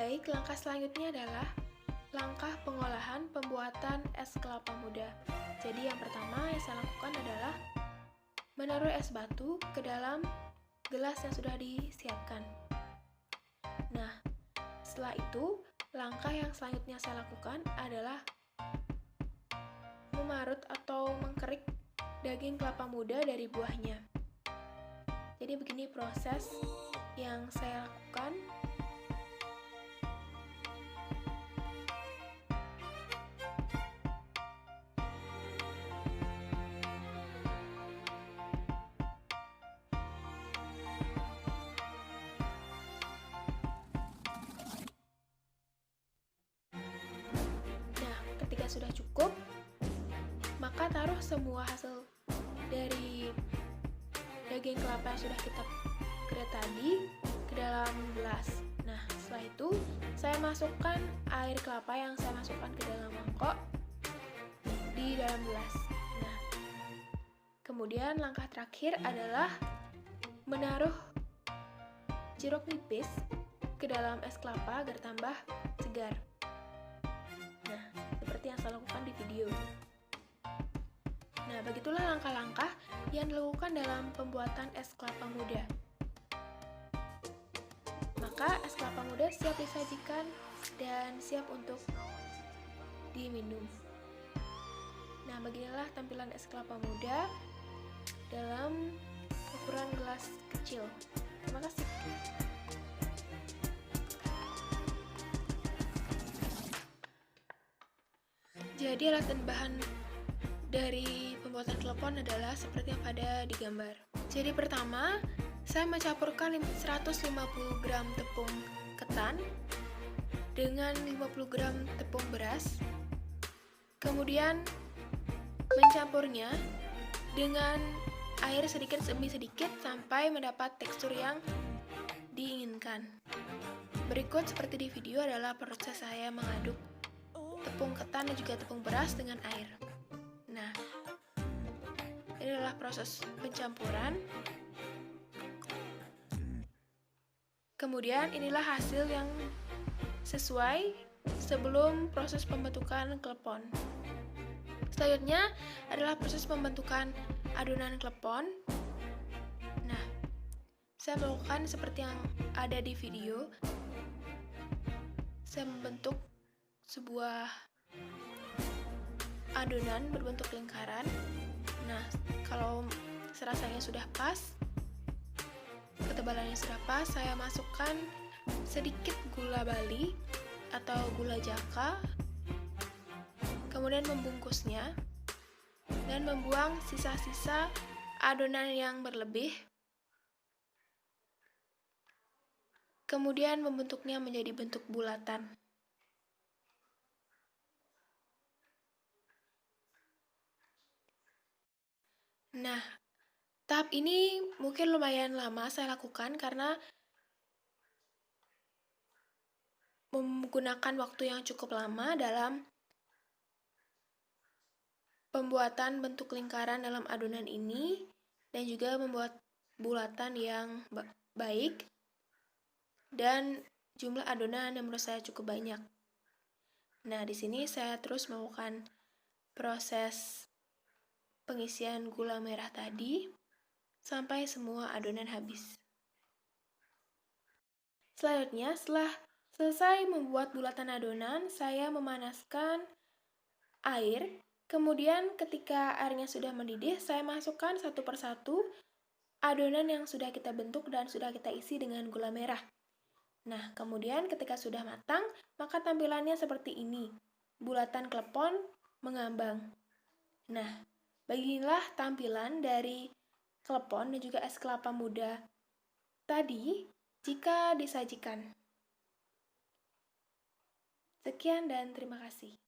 Baik, langkah selanjutnya adalah langkah pengolahan pembuatan es kelapa muda. Jadi yang pertama yang saya lakukan adalah menaruh es batu ke dalam gelas yang sudah disiapkan. Nah, setelah itu, langkah yang selanjutnya saya lakukan adalah memarut atau mengkerik daging kelapa muda dari buahnya. Jadi begini proses yang saya lakukan. Nah, ketika sudah cukup, maka taruh semua hasil dari daging kelapa yang sudah kita grate tadi ke dalam gelas. Nah, setelah itu saya masukkan air kelapa yang saya masukkan ke dalam mangkok di dalam gelas. Nah, kemudian langkah terakhir adalah menaruh jeruk nipis ke dalam es kelapa agar tambah segar. Nah, seperti yang saya lakukan di video. Nah, begitulah langkah-langkah yang dilakukan dalam pembuatan es kelapa muda. Maka es kelapa muda siap disajikan dan siap untuk diminum. Nah, beginilah tampilan es kelapa muda dalam ukuran gelas kecil. Terima kasih. Jadi alat dan bahan dari pembuatan klepon adalah seperti yang ada di gambar. Jadi pertama, saya mencampurkan 150 gram tepung ketan dengan 50 gram tepung beras. Kemudian mencampurnya dengan air sedikit demi sedikit sampai mendapat tekstur yang diinginkan. Berikut seperti di video adalah proses saya mengaduk tepung ketan dan juga tepung beras dengan air. Nah, ini adalah proses pencampuran. Kemudian inilah hasil yang sesuai sebelum proses pembentukan klepon. Selanjutnya adalah proses pembentukan adonan klepon. Nah, saya melakukan seperti yang ada di video. Saya membentuk sebuah adonan berbentuk lingkaran. Nah, kalau rasanya sudah pas, ketebalannya sudah pas, saya masukkan sedikit gula bali atau gula jaka, kemudian membungkusnya dan membuang sisa-sisa adonan yang berlebih, kemudian membentuknya menjadi bentuk bulatan. Nah, tahap ini mungkin lumayan lama saya lakukan karena menggunakan waktu yang cukup lama dalam pembuatan bentuk lingkaran dalam adonan ini dan juga membuat bulatan yang baik dan jumlah adonan yang menurut saya cukup banyak. Nah, di sini saya terus melakukan proses pengisian gula merah tadi sampai semua adonan habis. Selanjutnya, setelah selesai membuat bulatan adonan, saya memanaskan air. Kemudian ketika airnya sudah mendidih, saya masukkan satu persatu adonan yang sudah kita bentuk dan sudah kita isi dengan gula merah. Nah, kemudian ketika sudah matang, maka tampilannya seperti ini. Bulatan klepon mengambang. Nah, beginilah tampilan dari klepon dan juga es kelapa muda tadi jika disajikan. Sekian dan terima kasih.